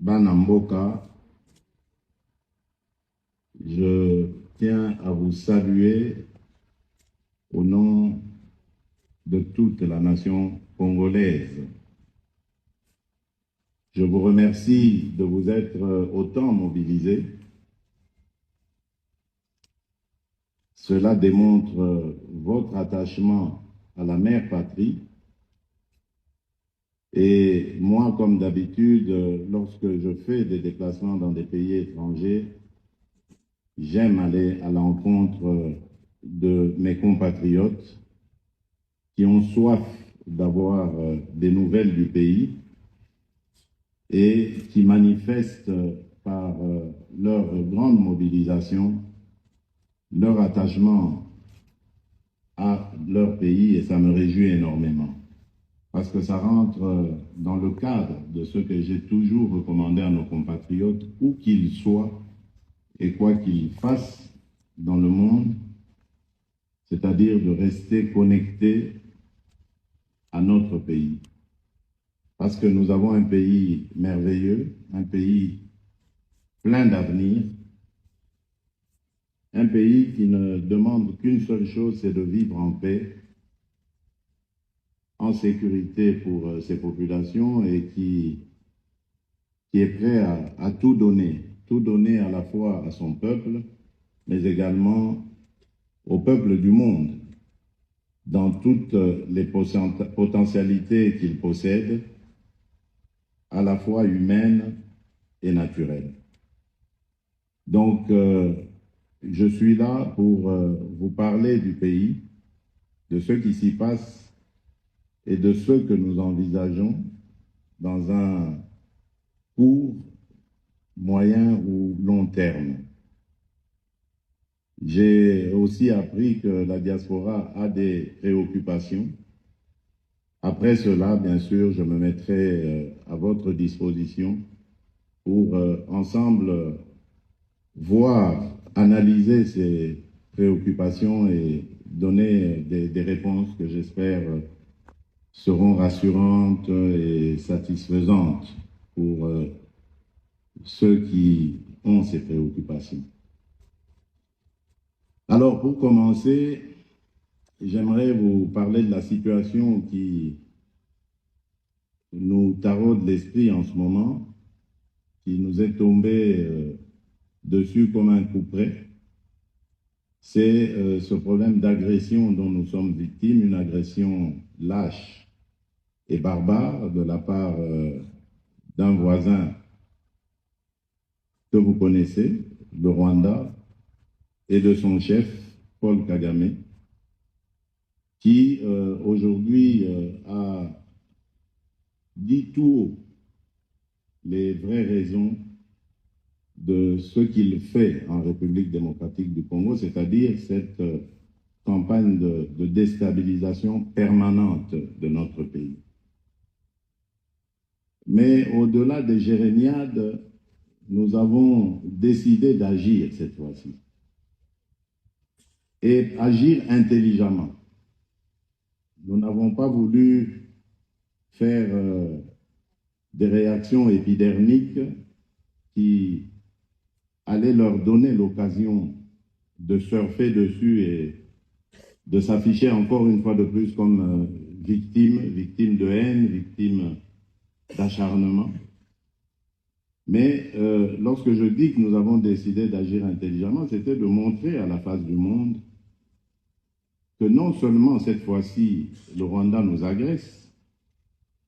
Banamboka, je tiens à vous saluer au nom de toute la nation congolaise. Je vous remercie de vous être autant mobilisés. Cela démontre votre attachement à la mère patrie. Et moi, comme d'habitude, lorsque je fais des déplacements dans des pays étrangers, j'aime aller à l'encontre de mes compatriotes qui ont soif d'avoir des nouvelles du pays et qui manifestent par leur grande mobilisation leur attachement à leur pays, et ça me réjouit énormément. Parce que ça rentre dans le cadre de ce que j'ai toujours recommandé à nos compatriotes, où qu'ils soient et quoi qu'ils fassent dans le monde, c'est-à-dire de rester connectés à notre pays. Parce que nous avons un pays merveilleux, un pays plein d'avenir, un pays qui ne demande qu'une seule chose, c'est de vivre en paix, en sécurité pour ses populations et qui est prêt à tout donner à la fois à son peuple, mais également au peuple du monde, dans toutes les potentialités qu'il possède, à la fois humaines et naturelles. Donc, je suis là pour vous parler du pays, de ce qui s'y passe et de ce que nous envisageons dans un court, moyen ou long terme. J'ai aussi appris que la diaspora a des préoccupations. Après cela, bien sûr, je me mettrai à votre disposition pour ensemble voir, analyser ces préoccupations et donner des réponses que j'espère seront rassurantes et satisfaisantes pour ceux qui ont ces préoccupations. Alors, pour commencer, j'aimerais vous parler de la situation qui nous taraude l'esprit en ce moment, qui nous est tombée dessus comme un coup près. C'est ce problème d'agression dont nous sommes victimes, une agression lâche et barbare de la part d'un voisin que vous connaissez, le Rwanda, et de son chef, Paul Kagame, qui aujourd'hui a dit tout haut les vraies raisons de ce qu'il fait en République démocratique du Congo, c'est-à-dire cette campagne de déstabilisation permanente de notre pays. Mais au-delà des jérémiades, nous avons décidé d'agir cette fois-ci. Et agir intelligemment. Nous n'avons pas voulu faire des réactions épidermiques qui allaient leur donner l'occasion de surfer dessus et de s'afficher encore une fois de plus comme victime de haine, victime d'acharnement. Mais lorsque je dis que nous avons décidé d'agir intelligemment, c'était de montrer à la face du monde que non seulement cette fois-ci, le Rwanda nous agresse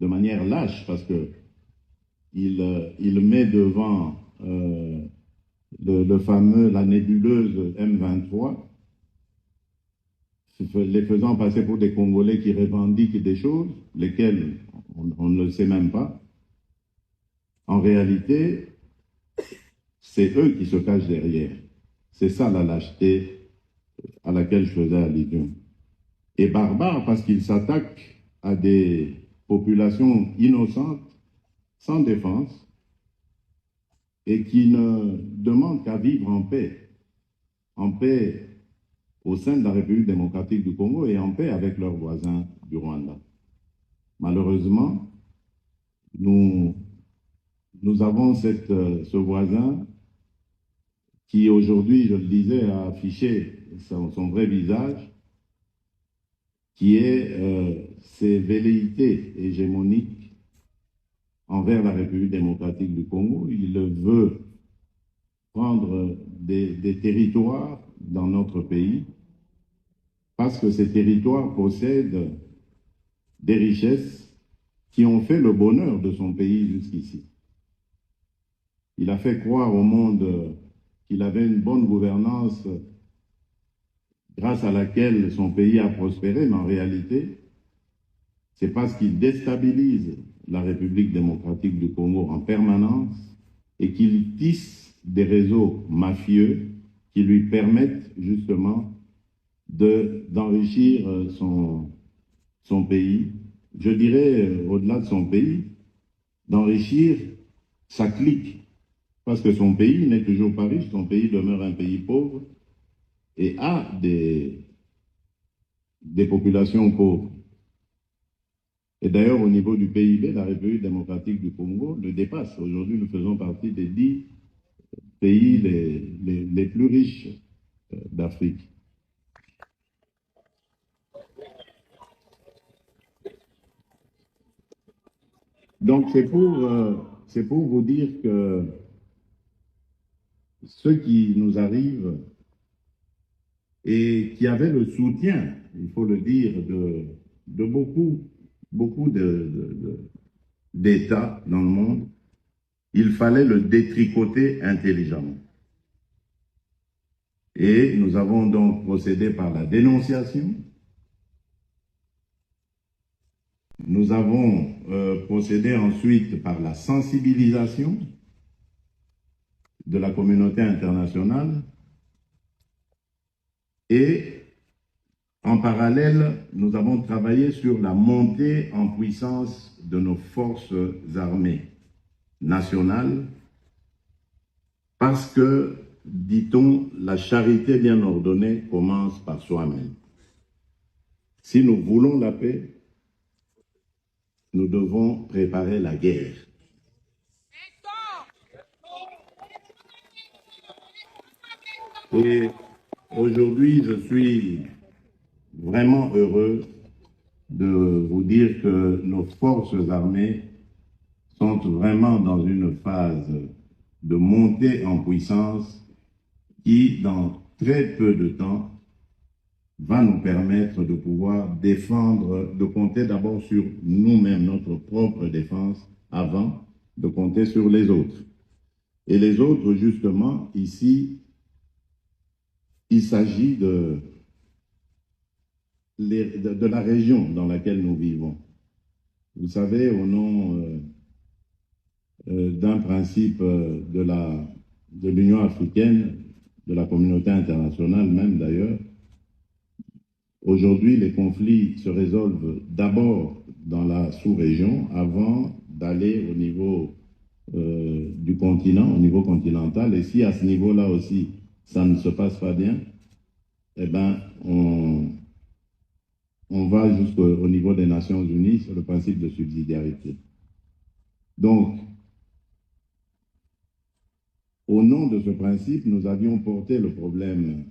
de manière lâche, parce que il met devant la nébuleuse M23, les faisant passer pour des Congolais qui revendiquent des choses, lesquelles on ne le sait même pas. En réalité, c'est eux qui se cachent derrière. C'est ça la lâcheté à laquelle je faisais allusion. Et barbare parce qu'ils s'attaquent à des populations innocentes, sans défense, et qui ne demandent qu'à vivre en paix au sein de la République démocratique du Congo et en paix avec leurs voisins du Rwanda. Malheureusement, nous nous avons ce voisin qui aujourd'hui, je le disais, a affiché son vrai visage, qui est ses velléités hégémoniques envers la République démocratique du Congo. Il veut prendre des territoires dans notre pays parce que ces territoires possèdent des richesses qui ont fait le bonheur de son pays jusqu'ici. Il a fait croire au monde qu'il avait une bonne gouvernance grâce à laquelle son pays a prospéré, mais en réalité, c'est parce qu'il déstabilise la République démocratique du Congo en permanence et qu'il tisse des réseaux mafieux qui lui permettent justement d'enrichir son pays. Je dirais, au-delà de son pays, d'enrichir sa clique. Parce que son pays n'est toujours pas riche, son pays demeure un pays pauvre et a des populations pauvres. Et d'ailleurs, au niveau du PIB, la République démocratique du Congo le dépasse. Aujourd'hui, nous faisons partie des 10 pays les plus riches d'Afrique. Donc, c'est pour vous dire que ce qui nous arrive et qui avait le soutien, il faut le dire, de beaucoup d'États dans le monde, il fallait le détricoter intelligemment. Et nous avons donc procédé par la dénonciation. Nous avons procédé ensuite par la sensibilisation de la communauté internationale et en parallèle, nous avons travaillé sur la montée en puissance de nos forces armées nationales parce que, dit-on, la charité bien ordonnée commence par soi-même. Si nous voulons la paix, nous devons préparer la guerre. Et aujourd'hui, je suis vraiment heureux de vous dire que nos forces armées sont vraiment dans une phase de montée en puissance qui, dans très peu de temps, va nous permettre de pouvoir défendre, de compter d'abord sur nous-mêmes, notre propre défense, avant de compter sur les autres. Et les autres, justement, ici, il s'agit de la région dans laquelle nous vivons. Vous savez, au nom d'un principe de l'Union africaine, de la communauté internationale même d'ailleurs, aujourd'hui les conflits se résolvent d'abord dans la sous-région avant d'aller au niveau du continent, au niveau continental. Et si à ce niveau-là aussi, ça ne se passe pas bien, eh bien, on va jusqu'au niveau des Nations Unies sur le principe de subsidiarité. Donc, au nom de ce principe, nous avions porté le problème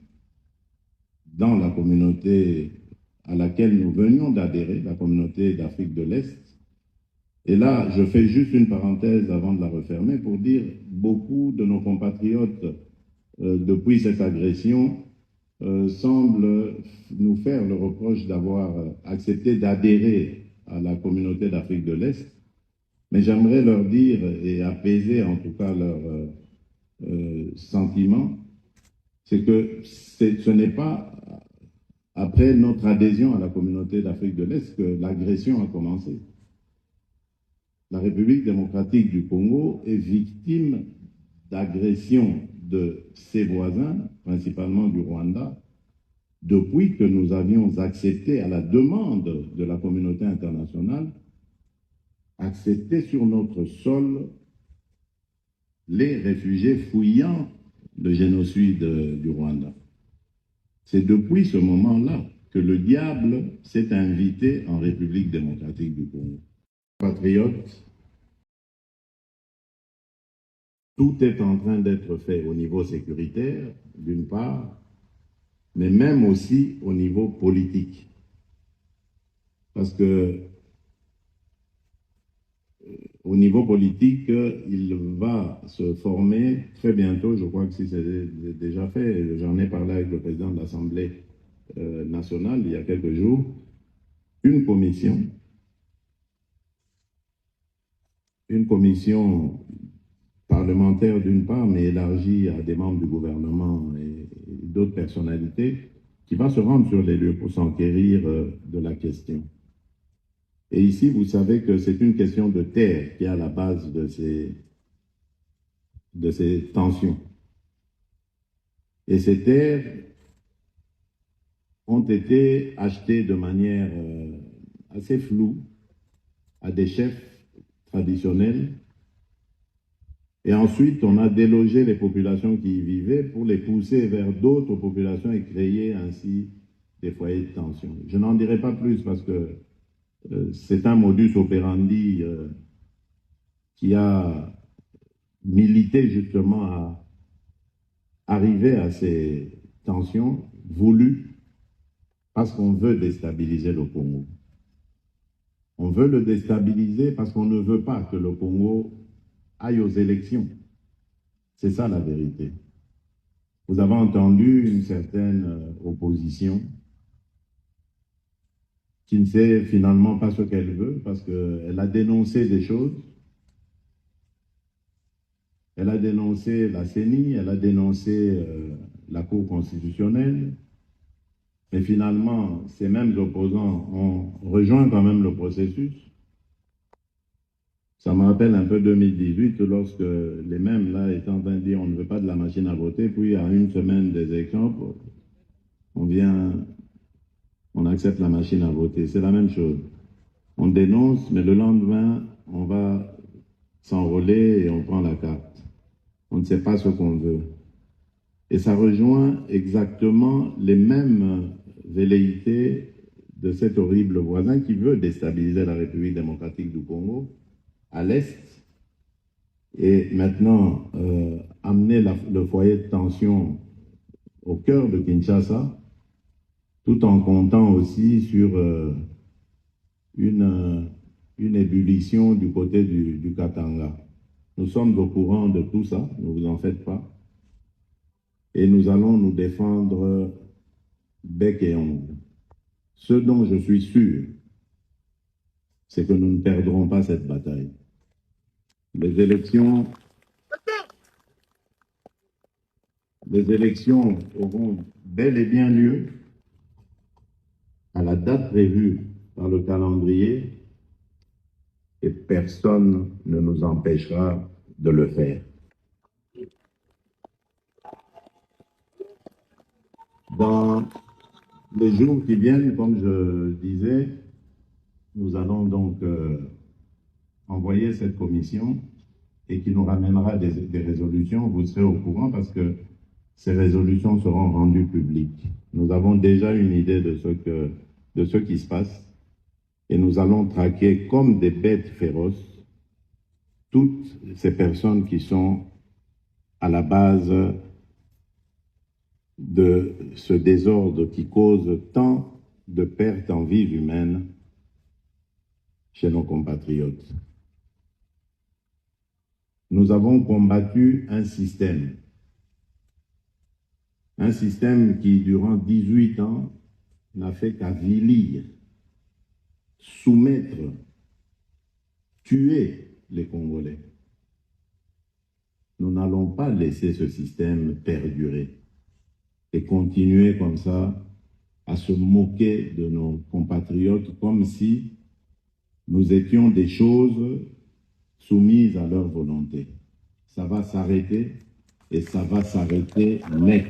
dans la communauté à laquelle nous venions d'adhérer, la communauté d'Afrique de l'Est. Et là, je fais juste une parenthèse avant de la refermer pour dire beaucoup de nos compatriotes, depuis cette agression, semblent nous faire le reproche d'avoir accepté d'adhérer à la communauté d'Afrique de l'Est. Mais j'aimerais leur dire, et apaiser en tout cas leurs sentiments, c'est que ce n'est pas après notre adhésion à la communauté d'Afrique de l'Est que l'agression a commencé. La République démocratique du Congo est victime d'agressions de ses voisins, principalement du Rwanda, depuis que nous avions accepté, à la demande de la communauté internationale, accepté sur notre sol les réfugiés fouillant le génocide du Rwanda. C'est depuis ce moment-là que le diable s'est invité en République démocratique du Congo. Patriotes, Tout est en train d'être fait au niveau sécuritaire, d'une part, mais même aussi au niveau politique. Parce que au niveau politique, il va se former très bientôt, je crois que si c'est déjà fait, j'en ai parlé avec le président de l'Assemblée nationale il y a quelques jours, une commission parlementaire d'une part, mais élargie à des membres du gouvernement et d'autres personnalités, qui va se rendre sur les lieux pour s'enquérir de la question. Et ici, vous savez que c'est une question de terre qui est à la base de ces tensions. Et ces terres ont été achetées de manière assez floue à des chefs traditionnels. Et ensuite, on a délogé les populations qui y vivaient pour les pousser vers d'autres populations et créer ainsi des foyers de tension. Je n'en dirai pas plus parce que c'est un modus operandi qui a milité justement à arriver à ces tensions voulues parce qu'on veut déstabiliser le Congo. On veut le déstabiliser parce qu'on ne veut pas que le Congo aille aux élections. C'est ça la vérité. Vous avez entendu une certaine opposition qui ne sait finalement pas ce qu'elle veut parce qu'elle a dénoncé des choses. Elle a dénoncé la CENI, elle a dénoncé la Cour constitutionnelle. Mais finalement, ces mêmes opposants ont rejoint quand même le processus. Ça me rappelle un peu 2018, lorsque les mêmes là étaient en train de dire on ne veut pas de la machine à voter, puis à une semaine des élections, on accepte la machine à voter. C'est la même chose. On dénonce, mais le lendemain, on va s'enrôler et on prend la carte. On ne sait pas ce qu'on veut. Et ça rejoint exactement les mêmes velléités de cet horrible voisin qui veut déstabiliser la République démocratique du Congo à l'Est et maintenant amener le foyer de tension au cœur de Kinshasa, tout en comptant aussi sur une ébullition du côté du Katanga. Nous sommes au courant de tout ça, ne vous en faites pas. Et nous allons nous défendre bec et ongle. Ce dont je suis sûr, c'est que nous ne perdrons pas cette bataille. Les élections auront bel et bien lieu à la date prévue par le calendrier et personne ne nous empêchera de le faire. Dans les jours qui viennent, comme je disais, nous allons donc envoyer cette commission et qui nous ramènera des résolutions. Vous serez au courant parce que ces résolutions seront rendues publiques. Nous avons déjà une idée de ce qui se passe et nous allons traquer comme des bêtes féroces toutes ces personnes qui sont à la base de ce désordre qui cause tant de pertes en vies humaines chez nos compatriotes. Nous avons combattu un système qui, durant 18 ans, n'a fait qu'avilir, soumettre, tuer les Congolais. Nous n'allons pas laisser ce système perdurer et continuer comme ça à se moquer de nos compatriotes comme si nous étions des choses soumises à leur volonté. Ça va s'arrêter et ça va s'arrêter net.